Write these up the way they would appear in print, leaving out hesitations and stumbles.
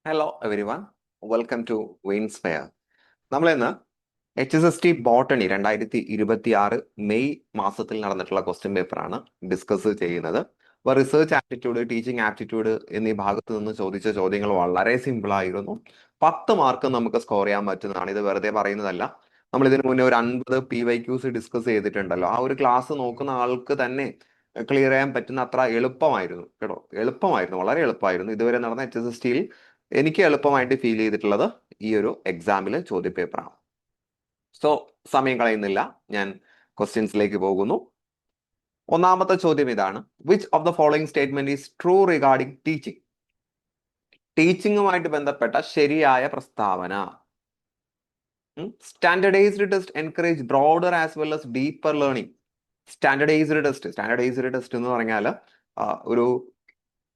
Hello everyone, welcome to Winspire. നമ്മളിന്ന് HSST botany 2026 May മാസത്തിൽ നടന്നിട്ടുള്ള ക്വസ്റ്റ്യൻ പേപ്പറാണ് ഡിസ്കസ് ചെയ്യുന്നത്. അപ്പോൾ റിസർച്ച് ആപ്റ്റിറ്റ്യൂഡ്, ടീച്ചിങ് ആപ്റ്റിറ്റ്യൂഡ് എന്നീ ഭാഗത്ത് നിന്ന് ചോദിച്ച ചോദ്യങ്ങൾ വളരെ സിമ്പിൾ ആയിരുന്നു. 10 മാർക്ക് നമുക്ക് സ്കോർ ചെയ്യാൻ പറ്റുന്നതാണ്. ഇത് വെറുതെ പറയുന്നതല്ല. നമ്മൾ ഇതിനു മുന്നേ ഒരു 50 PYQs ഡിസ്കസ് ചെയ്തിട്ടുണ്ടല്ലോ. ആ ഒരു ക്ലാസ് നോക്കുന്ന ആൾക്ക് തന്നെ ക്ലിയർ ചെയ്യാൻ പറ്റുന്ന അത്ര എളുപ്പമായിരുന്നു കേട്ടോ. എളുപ്പമായിരുന്നു, വളരെ എളുപ്പമായിരുന്നു. ഇതുവരെ നടന്ന HSSTയിൽ എനിക്ക് എളുപ്പമായിട്ട് ഫീൽ ചെയ്തിട്ടുള്ളത് ഈ ഒരു എക്സാമിലെ ചോദ്യപേപ്പറാണ്. സോ സമയം കളയുന്നില്ല, ഞാൻ ക്വസ്റ്റ്യൻസിലേക്ക് പോകുന്നു. ഒന്നാമത്തെ ചോദ്യം ഇതാണ്: which of the following statement is true regarding teaching? ടീച്ചിങ്ങുമായിട്ട് ബന്ധപ്പെട്ട ശരിയായ പ്രസ്താവന. Standardised test encourage broader as well as deeper learning. Standardised test എന്ന് പറഞ്ഞാൽ ഒരു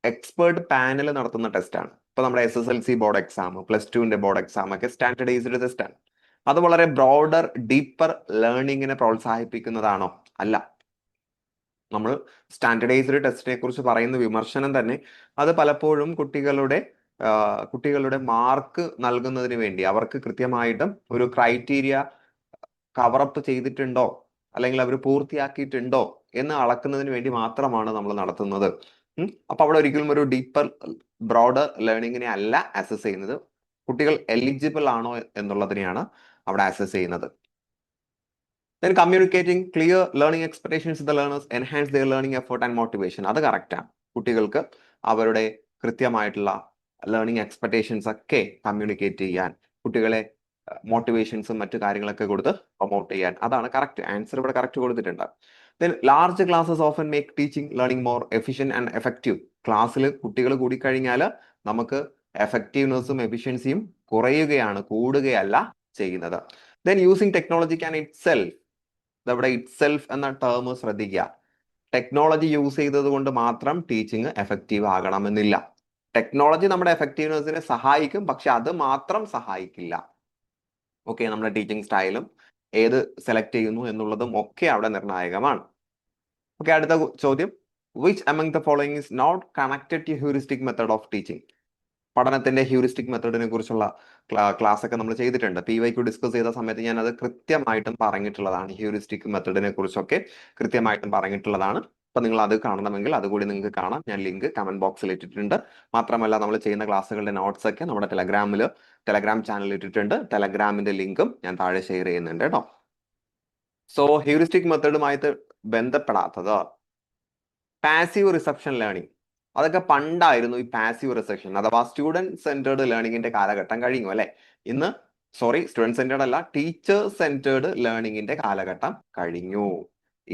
എക്സ്പേർട്ട് പാനൽ നടത്തുന്ന ടെസ്റ്റാണ്. ഇപ്പൊ നമ്മുടെ SSLC ബോർഡ് എക്സാം, +2ന്റെ ബോർഡ് എക്സാം ഒക്കെ സ്റ്റാൻഡർഡൈസ്ഡ് ടെസ്റ്റ് ആണ്. അത് വളരെ ബ്രോഡർ ഡീപ്പർ ലേണിങ്ങിനെ പ്രോത്സാഹിപ്പിക്കുന്നതാണോ? അല്ല. നമ്മൾ സ്റ്റാൻഡർഡൈസ്ഡ് ടെസ്റ്റിനെ കുറിച്ച് പറയുന്ന വിമർശനം തന്നെ അത് പലപ്പോഴും കുട്ടികളുടെ മാർക്ക് നൽകുന്നതിന് വേണ്ടി അവർക്ക് കൃത്യമായിട്ടും ഒരു ക്രൈറ്റീരിയ കവറപ്പ് ചെയ്തിട്ടുണ്ടോ അല്ലെങ്കിൽ അവർ പൂർത്തിയാക്കിയിട്ടുണ്ടോ എന്ന് അളക്കുന്നതിന് വേണ്ടി മാത്രമാണ് നമ്മൾ നടത്തുന്നത്. അപ്പൊ അവിടെ ഒരിക്കലും ഒരു ഡീപ്പർ ബ്രോഡർ ലേണിങ്ങിനെ അല്ല അസസ് ചെയ്യുന്നത്. കുട്ടികൾ എലിജിബിൾ ആണോ എന്നുള്ളതിനെയാണ് അവിടെ അസസ് ചെയ്യുന്നത്. Then communicating clear learning expectations to the learners enhance their learning effort and motivation. അത് കറക്റ്റാണ്. കുട്ടികൾക്ക് അവരുടെ കൃത്യമായിട്ടുള്ള ലേണിംഗ് എക്സ്പെക്ടേഷൻസ് ഒക്കെ കമ്മ്യൂണിക്കേറ്റ് ചെയ്യാൻ, കുട്ടികളെ മോട്ടിവേഷൻസും മറ്റു കാര്യങ്ങളൊക്കെ കൊടുത്ത് പ്രൊമോട്ട് ചെയ്യാൻ, അതാണ് കറക്റ്റ് ആൻസർ. ഇവിടെ കറക്റ്റ് കൊടുത്തിട്ടുണ്ട്. Then large classes often make teaching learning more efficient and effective. ക്ലാസ്സിൽ കുട്ടികൾ കൂടിക്കഴിഞ്ഞാൽ നമുക്ക് എഫക്റ്റീവ്നെസ്സും എഫിഷ്യൻസിയും കൂടുകയല്ല ചെയ്യുന്നത്. Then using technology can itself. ഇതവിടെ ഇറ്റ്സെൽഫ് എന്ന ടേം ശ്രദ്ധിക്കുക. ടെക്നോളജി യൂസ് ചെയ്തത് കൊണ്ട് മാത്രം ടീച്ചിങ് എഫക്റ്റീവ് ആകണമെന്നില്ല. ടെക്നോളജി നമ്മുടെ എഫക്റ്റീവ്നെസ്സിനെ സഹായിക്കും, പക്ഷെ അത് മാത്രം സഹായിക്കില്ല. ഓക്കെ, നമ്മുടെ ടീച്ചിങ് സ്റ്റൈലും ഏത് സെലക്ട് ചെയ്യുന്നു എന്നുള്ളതും ഒക്കെ അവിടെ നിർണായകമാണ്. ഓക്കെ, അടുത്ത ചോദ്യം: which among the following is not connected to heuristic method of teaching? പഠനത്തിന്റെ ഹ്യൂറിസ്റ്റിക് മെത്തേഡിനെ കുറിച്ചുള്ള ക്ലാസ് ഒക്കെ നമ്മൾ ചെയ്തിട്ടുണ്ട്. PYQ ഡിസ്കസ് ചെയ്ത സമയത്ത് ഞാൻ അത് കൃത്യമായിട്ടും പറഞ്ഞിട്ടുള്ളതാണ്. ഹ്യൂറിസ്റ്റിക് മെത്തേഡിനെ കുറിച്ചൊക്കെ കൃത്യമായിട്ടും പറഞ്ഞിട്ടുള്ളതാണ്. അപ്പൊ നിങ്ങൾ അത് കാണണമെങ്കിൽ അതുകൂടി നിങ്ങൾക്ക് കാണാം. ഞാൻ ലിങ്ക് കമന്റ് ബോക്സിൽ ഇട്ടിട്ടുണ്ട്. മാത്രമല്ല, നമ്മൾ ചെയ്യുന്ന ക്ലാസ്സുകളുടെ നോട്ട്സ് ഒക്കെ നമ്മുടെ ടെലഗ്രാം ചാനലിൽ ഇട്ടിട്ടുണ്ട്. ടെലഗ്രാമിന്റെ ലിങ്കും ഞാൻ താഴെ ഷെയർ ചെയ്യുന്നുണ്ട് കേട്ടോ. സോ ഹ്യൂറിസ്റ്റിക് മെത്തേഡുമായിട്ട് ബന്ധപ്പെടാത്തത് പാസീവ് റിസപ്ഷൻ ലേണിംഗ്. അതൊക്കെ പണ്ടായിരുന്നു. ഈ പാസീവ് റിസപ്ഷൻ അഥവാ സ്റ്റുഡന്റ് സെന്റേർഡ് ലേണിംഗിന്റെ കാലഘട്ടം കഴിഞ്ഞു അല്ലെ. സ്റ്റുഡന്റ് സെന്റേർഡ് അല്ല, ടീച്ചർ സെന്റേർഡ് ലേണിംഗിന്റെ കാലഘട്ടം കഴിഞ്ഞു.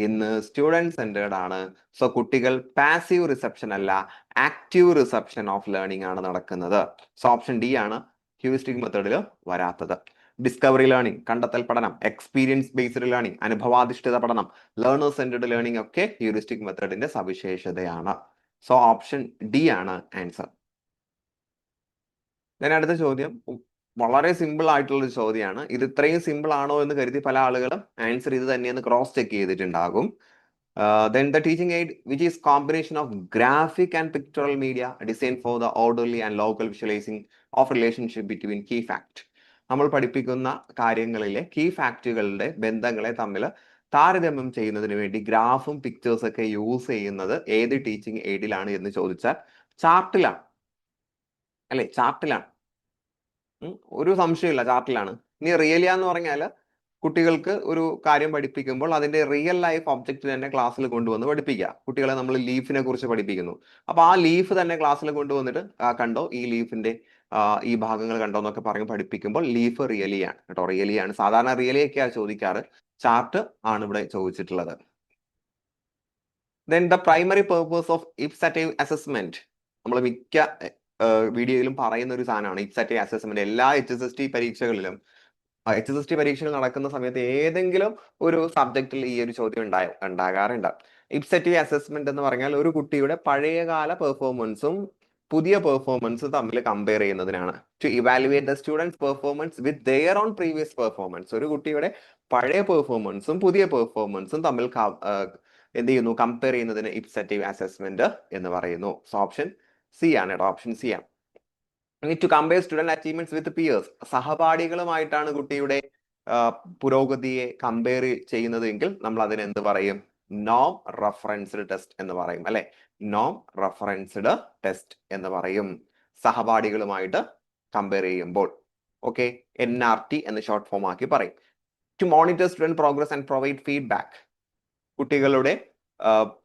ഇന്ന് സ്റ്റുഡന്റ് സെന്റേർഡ് ആണ്. സോ കുട്ടികൾ പാസീവ് റിസപ്ഷൻ അല്ല, ആക്റ്റീവ് റിസപ്ഷൻ ഓഫ് ലേണിംഗ് ആണ് നടക്കുന്നത്. സോ ഓപ്ഷൻ ഡി ആണ് ഹ്യൂറിസ്റ്റിക് മെത്തേഡിൽ വരാത്തത്. ഡിസ്കവറി ലേണിംഗ്, കണ്ടെത്തൽ പഠനം, എക്സ്പീരിയൻസ് ബേസ്ഡ് ലേണിംഗ്, അനുഭവാധിഷ്ഠിത പഠനം, ലേണർ സെന്റേർഡ് ലേണിംഗ് ഒക്കെ ഹ്യൂറിസ്റ്റിക് മെത്തേഡിന്റെ സവിശേഷതയാണ്. സോ ഓപ്ഷൻ ഡി ആണ് ആൻസർ. ഞാൻ അടുത്ത ചോദ്യം വളരെ സിമ്പിൾ ആയിട്ടുള്ള ഒരു ചോദ്യമാണ്. ഇത് ഇത്രയും സിമ്പിൾ ആണോ എന്ന് കരുതി പല ആളുകളും ആൻസർ ഇത് തന്നെയെന്ന് ക്രോസ് ചെക്ക് ചെയ്തിട്ടുണ്ടാകും. Then the teaching aid, which is combination of graphic and pictorial media designed for the orderly and local visualizing of relationship between key fact. നമ്മൾ പഠിപ്പിക്കുന്ന കാര്യങ്ങളിലെ കീ ഫാക്റ്റുകളുടെ ബന്ധങ്ങളെ തമ്മിൽ താരതമ്യം ചെയ്യുന്നതിന് വേണ്ടി ഗ്രാഫും പിക്ചേഴ്സ് ഒക്കെ യൂസ് ചെയ്യുന്നത് ഏത് ടീച്ചിങ് എയ്ഡിലാണ് എന്ന് ചോദിച്ചാൽ ചാർട്ടിലാണ് അല്ലെ. ചാർട്ടിലാണ്, ഒരു സംശയമില്ല, ചാർട്ടിലാണ്. ഇനി റിയലിയ എന്ന് പറഞ്ഞാൽ കുട്ടികൾക്ക് ഒരു കാര്യം പഠിപ്പിക്കുമ്പോൾ അതിന്റെ റിയൽ ലൈഫ് ഒബ്ജക്റ്റ് തന്നെ ക്ലാസ്സിൽ കൊണ്ടുവന്ന് പഠിപ്പിക്കുക. കുട്ടികളെ നമ്മൾ ലീഫിനെ കുറിച്ച് പഠിപ്പിക്കുന്നു. അപ്പൊ ആ ലീഫ് തന്നെ ക്ലാസ്സിൽ കൊണ്ടുവന്നിട്ട് കണ്ടോ, ഈ ലീഫിന്റെ ഈ ഭാഗങ്ങൾ കണ്ടോ എന്നൊക്കെ പറഞ്ഞ് പഠിപ്പിക്കുമ്പോൾ ലീഫ് റിയലിയാണ് കേട്ടോ. റിയലിയാണ്. സാധാരണ റിയലിയൊക്കെയാണ് ചോദിക്കാറ്, ചാർട്ട് ആണ് ഇവിടെ ചോദിച്ചിട്ടുള്ളത്. Then the primary purpose of ipsative assessment. നമ്മൾ മിക്ക വീഡിയോയിലും പറയുന്ന ഒരു സാധനമാണ് ഇപ്സറ്റീവ് അസസ്മെന്റ്. എല്ലാ HSST പരീക്ഷകളിലും പരീക്ഷകൾ നടക്കുന്ന സമയത്ത് ഏതെങ്കിലും ഒരു സബ്ജക്റ്റിൽ ഈ ഒരു ചോദ്യം ഉണ്ടാകാറുണ്ട്. ഇപ്സറ്റീവ് അസസ്മെന്റ് എന്ന് പറഞ്ഞാൽ ഒരു കുട്ടിയുടെ പഴയകാല പെർഫോമൻസും പുതിയ പെർഫോമൻസും തമ്മിൽ കമ്പയർ ചെയ്യുന്നതിനാണ്. To evaluate the students performance with their own previous performance. ഒരു കുട്ടിയുടെ പഴയ പെർഫോമൻസും പുതിയ പെർഫോമൻസും തമ്മിൽ എന്ത് ചെയ്യുന്നു, കമ്പയർ ചെയ്യുന്നതിന് ഇപ്സറ്റീവ് അസസ്മെന്റ് എന്ന് പറയുന്നു. സോ ഓപ്ഷൻ സി ആണ് കേട്ടോ. ഓപ്ഷൻ സി ആണ്. Need to compare student achievements with peers. സഹപാഠികളുമായിട്ടാണ് കുട്ടിയുടെ പുരോഗതിയെ കമ്പയർ ചെയ്യുന്നത് എങ്കിൽ നമ്മൾ അതിന് എന്ത് പറയും? നോം റഫറൻസ്ഡ് ടെസ്റ്റ് എന്ന് പറയും, അല്ലെ? നോം റഫറൻസ്ഡ് ടെസ്റ്റ് എന്ന് പറയും സഹപാഠികളുമായിട്ട് കമ്പയർ ചെയ്യുമ്പോൾ. ഓക്കെ, NRT എന്ന് ഷോർട്ട് ഫോം ആക്കി പറയും. To monitor student progress and provide feedback. കുട്ടികളുടെ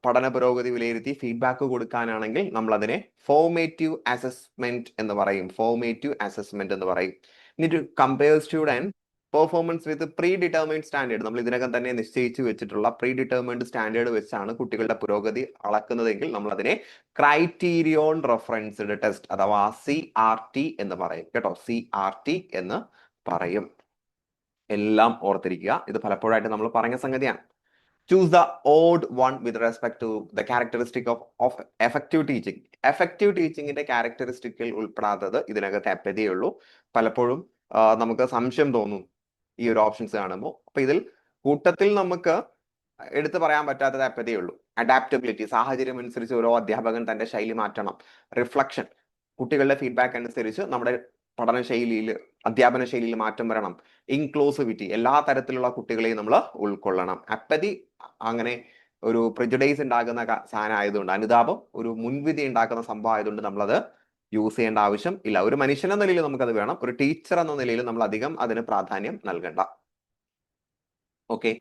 പഠന പുരോഗതി വിലയിരുത്തി ഫീഡ്ബാക്ക് കൊടുക്കാനാണെങ്കിൽ നമ്മൾ അതിനെ ഫോർമേറ്റീവ് അസസ്മെന്റ് എന്ന് പറയും. ഫോർമേറ്റീവ് അസസ്മെന്റ് എന്ന് പറയും. ഇനി to compare student performance with predetermined standard. നമ്മൾ ഇതിനകം തന്നെ നിശ്ചയിച്ചു വെച്ചിട്ടുള്ള പ്രീ ഡിറ്റർമൈൻഡ് സ്റ്റാൻഡേർഡ് വെച്ചാണ് കുട്ടികളുടെ പുരോഗതി അളക്കുന്നതെങ്കിൽ നമ്മൾ അതിനെ ക്രൈറ്റീരിയോൺ റഫറൻസ്ഡ് ടെസ്റ്റ് അഥവാ CRT എന്ന് പറയും കേട്ടോ. CRT എന്ന് പറയും. എല്ലാം ഓർത്തിരിക്കുക, ഇത് പലപ്പോഴായിട്ട് നമ്മൾ പറഞ്ഞ സംഗതിയാണ്. Choose the odd one with respect to the characteristic of effective teaching. Effective teaching ന്റെ ക്യാരക്ടറിസ്റ്റിക്കിൽ ഉൾപ്പെടാത്തത് ഇതിനകത്ത് അപ്പതേ ഉള്ളൂ. പലപ്പോഴും നമുക്ക് സംശയം തോന്നും ഈ ഒരു ഓപ്ഷൻസ് കാണുമ്പോൾ. അപ്പൊ ഇതിൽ കൂട്ടത്തിൽ നമുക്ക് എടുത്തു പറയാൻ പറ്റാത്തത് അപ്പതേ ഉള്ളൂ. അഡാപ്റ്റബിലിറ്റി, സാഹചര്യം അനുസരിച്ച് ഓരോ അധ്യാപകൻ തന്റെ ശൈലി മാറ്റണം. റിഫ്ലക്ഷൻ, കുട്ടികളുടെ ഫീഡ്ബാക്ക് അനുസരിച്ച് നമ്മുടെ പഠന ശൈലിയിൽ, അധ്യാപന ശൈലിയിൽ മാറ്റം വരണം. ഇൻക്ലൂസിവിറ്റി, എല്ലാ തരത്തിലുള്ള കുട്ടികളെയും നമ്മൾ ഉൾക്കൊള്ളണം. അപ്പതി അങ്ങനെ ഒരു പ്രിജുഡൈസ് ഉണ്ടാകുന്ന സാധനം ആയതുകൊണ്ട്, അനുതാപം ഒരു മുൻവിധി ഉണ്ടാക്കുന്ന സംഭവം ആയതുകൊണ്ട് നമ്മളത് യൂസ് ചെയ്യേണ്ട ആവശ്യം ഇല്ല. ഒരു മനുഷ്യൻ എന്ന നിലയിൽ നമുക്കത് വേണം, ഒരു ടീച്ചർ എന്ന നിലയിൽ നമ്മൾ അധികം അതിന് പ്രാധാന്യം നൽകണ്ട. Okay,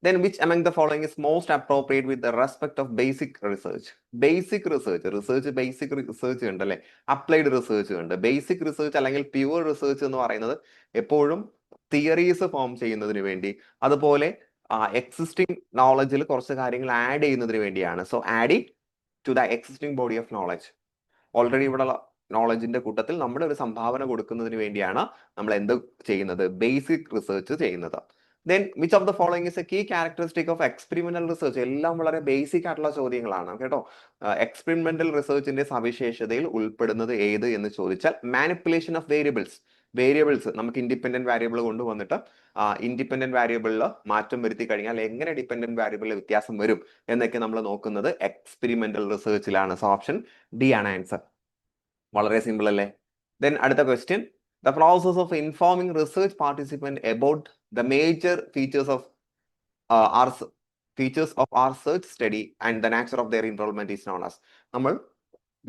then which among the following is most appropriate with the respect of basic research? Basic research, basic research ഉണ്ടല്ലേ, അപ്ലൈഡ് റിസർച്ച് ഉണ്ട്. ബേസിക് റിസർച്ച് അല്ലെങ്കിൽ പ്യുവർ റിസർച്ച് എന്ന് പറയുന്നത് എപ്പോഴും തിയറീസ് ഫോം ചെയ്യുന്നതിന് വേണ്ടി, അതുപോലെ എക്സിസ്റ്റിംഗ് നോളജിൽ കുറച്ച് കാര്യങ്ങൾ ആഡ് ചെയ്യുന്നതിന് വേണ്ടിയാണ്. So adding to the existing body of knowledge, already ഇവിടെ നോളജിന്റെ കൂട്ടത്തിൽ നമ്മുടെ ഒരു സംഭാവന കൊടുക്കുന്നതിന് വേണ്ടിയാണ് നമ്മൾ എന്ത് ചെയ്യുന്നത്? ബേസിക് റിസർച്ച് ചെയ്യുന്നത്. Then which of the following is a key characteristic of experimental research? എല്ലാം വളരെ ബേസിക് ആയിട്ടുള്ള ചോദ്യങ്ങളാണ് കേട്ടോ. എക്സ്പെരിമെന്റൽ റിസർച്ചിന്റെ സവിശേഷതയിൽ ഉൾപ്പെടുന്നത് ഏത് എന്ന് ചോദിച്ചാൽ, മാനിപ്പുലേഷൻ ഓഫ് വേരിയബിൾസ്. വേരിയബിൾസ് നമുക്ക് ഇൻഡിപെൻഡന്റ് വാരിയബിൾ കൊണ്ടുവന്നിട്ട് ഇൻഡിപെൻഡന്റ് വാരിയബിളിൽ മാറ്റം വരുത്തി കഴിഞ്ഞാൽ എങ്ങനെ ഡിപെൻഡന്റ് വാരിയബിളിൽ വ്യത്യാസം വരും എന്നൊക്കെ നമ്മൾ നോക്കുന്നത് എക്സ്പെരിമെന്റൽ റിസർച്ചിലാണ്. സോ ഓപ്ഷൻ ഡി ആണ് ആൻസർ. വളരെ സിമ്പിൾ അല്ലേ? ദെൻ അടുത്ത question, the process of informing research participant about the major features of our research study and the nature of their enrollment is known as. നമ്മൾ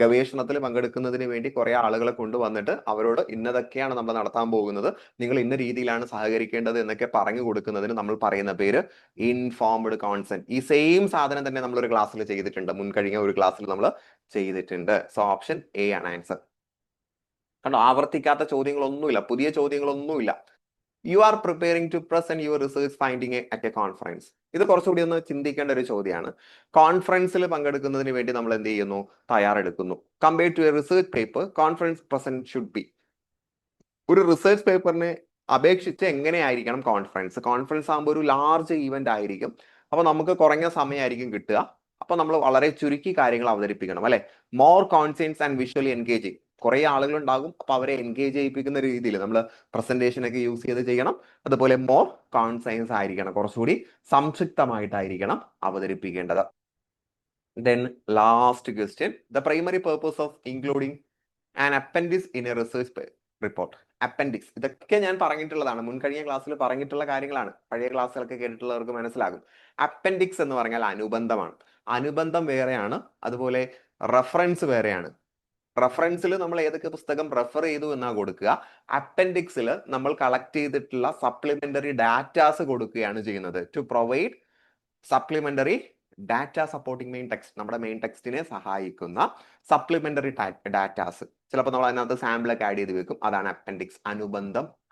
ഗവേഷണത്തിൽ പങ്കെടുക്കുന്നതിന് വേണ്ടി കുറെ ആളുകളെ കൊണ്ടുവന്നിട്ട് അവരോട് ഇന്നതൊക്കെയാണ് നമ്മൾ നടത്താൻ പോകുന്നത്, നിങ്ങൾ ഇന്ന രീതിയിലാണ് സഹകരിക്കേണ്ടത് എന്നൊക്കെ പറഞ്ഞു കൊടുക്കുന്നതിന് നമ്മൾ പറയുന്ന പേര് ഇൻഫോംഡ് കോൺസെന്റ്. ഈ സെയിം സാധനം തന്നെ നമ്മൾ ഒരു ക്ലാസ്സിൽ ചെയ്തിട്ടുണ്ട്, മുൻകഴിഞ്ഞ ഒരു ക്ലാസ്സിൽ നമ്മൾ ചെയ്തിട്ടുണ്ട്. സോ ഓപ്ഷൻ എ ആണ് ആൻസർ. കണ്ടോ, ആവർത്തിക്കാത്ത ചോദ്യങ്ങളൊന്നുമില്ല, പുതിയ ചോദ്യങ്ങളൊന്നുമില്ല. You are preparing to present your research finding at a conference. ഇത് കുറച്ചുകൂടി ഒന്ന് ചിന്തിക്കേണ്ട ഒരു ചോദ്യമാണ്. കോൺഫറൻസിൽ പങ്കെടുക്കുന്നതിന് വേണ്ടി നമ്മൾ എന്ത് ചെയ്യുന്നു? തയ്യാറെടുക്കുന്നു. Compare to a research paper, conference present should be. ഒരു റിസർച്ച് പേപ്പറിനെ അപേക്ഷിച്ച് എങ്ങനെയായിരിക്കണം കോൺഫറൻസ്? കോൺഫറൻസ് ആകുമ്പോൾ ഒരു ലാർജ് ഈവന്റ് ആയിരിക്കും, അപ്പൊ നമുക്ക് കുറഞ്ഞ സമയമായിരിക്കും കിട്ടുക. അപ്പൊ നമ്മൾ വളരെ ചുരുക്കി കാര്യങ്ങൾ അവതരിപ്പിക്കണം, അല്ലെ? More കോൺസെൻസ് and visually engaging. കുറെ ആളുകൾ ഉണ്ടാകും, അപ്പൊ അവരെ എൻഗേജ് ചെയ്യിപ്പിക്കുന്ന രീതിയിൽ നമ്മൾ പ്രസന്റേഷൻ ഒക്കെ യൂസ് ചെയ്ത് ചെയ്യണം. അതുപോലെ മോർ കോൺസൈൻസ് ആയിരിക്കണം, കുറച്ചുകൂടി സംക്ഷിപ്തമായിട്ടായിരിക്കണം അവതരിപ്പിക്കേണ്ടത്. Then last question, the primary purpose of including an appendix in a research report. Appendix, ഇതൊക്കെ ഞാൻ പറഞ്ഞിട്ടുള്ളതാണ്, മുൻകഴിഞ്ഞ ക്ലാസ്സിൽ പറഞ്ഞിട്ടുള്ള കാര്യങ്ങളാണ്, പഴയ ക്ലാസ്സുകളൊക്കെ കേട്ടിട്ടുള്ളവർക്ക് മനസ്സിലാകും. അപ്പൻഡിക്സ് എന്ന് പറഞ്ഞാൽ അനുബന്ധമാണ്. അനുബന്ധം വേറെയാണ്, അതുപോലെ റെഫറൻസ് വേറെയാണ്. റെഫറൻസിൽ നമ്മൾ ഏതൊക്കെ പുസ്തകം റെഫർ ചെയ്തു എന്നാ കൊടുക്കുക. അപ്പൻഡിക്സിൽ നമ്മൾ കളക്ട് ചെയ്തിട്ടുള്ള സപ്ലിമെന്ററി ഡാറ്റാസ് കൊടുക്കുകയാണ് ചെയ്യുന്നത്. To provide supplementary data supporting main text, നമ്മുടെ മെയിൻ ടെക്സ്റ്റിനെ സഹായിക്കുന്ന സപ്ലിമെന്ററി ഡാറ്റാസ്. ചിലപ്പോൾ നമ്മൾ അതിനകത്ത് സാമ്പിളൊക്കെ ആഡ് ചെയ്ത് വെക്കും, അതാണ് അപ്പൻഡിക്സ്.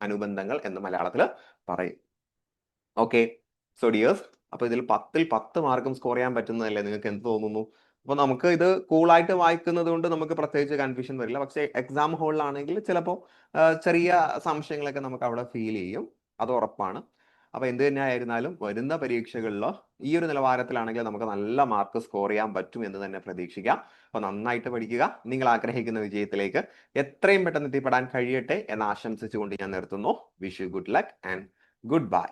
അനുബന്ധങ്ങൾ എന്ന് മലയാളത്തിൽ പറയും. ഓക്കെ, സോ ഡിയേഴ്സ്, അപ്പൊ ഇതിൽ 10ൽ 10 മാർക്കും സ്കോർ ചെയ്യാൻ പറ്റുന്നതല്ലേ? നിങ്ങൾക്ക് എന്ത് തോന്നുന്നു? അപ്പൊ നമുക്ക് ഇത് കൂളായിട്ട് വായിക്കുന്നത് കൊണ്ട് നമുക്ക് പ്രത്യേകിച്ച് കൺഫ്യൂഷൻ വരില്ല. പക്ഷെ എക്സാം ഹോളിലാണെങ്കിൽ ചിലപ്പോൾ ചെറിയ സംശയങ്ങളൊക്കെ നമുക്ക് അവിടെ ഫീൽ ചെയ്യും, അത് ഉറപ്പാണ്. അപ്പൊ എന്ത് തന്നെ ആയിരുന്നാലും വരുന്ന പരീക്ഷകളിലോ ഈ ഒരു നിലവാരത്തിലാണെങ്കിൽ നമുക്ക് നല്ല മാർക്ക് സ്കോർ ചെയ്യാൻ പറ്റും എന്ന് തന്നെ പ്രതീക്ഷിക്കാം. അപ്പൊ നന്നായിട്ട് പഠിക്കുക, നിങ്ങൾ ആഗ്രഹിക്കുന്ന വിജയത്തിലേക്ക് എത്രയും പെട്ടെന്ന് എത്തിപ്പെടാൻ കഴിയട്ടെ എന്ന് ആശംസിച്ചുകൊണ്ട് ഞാൻ നിർത്തുന്നു. Wish you good luck and good bye.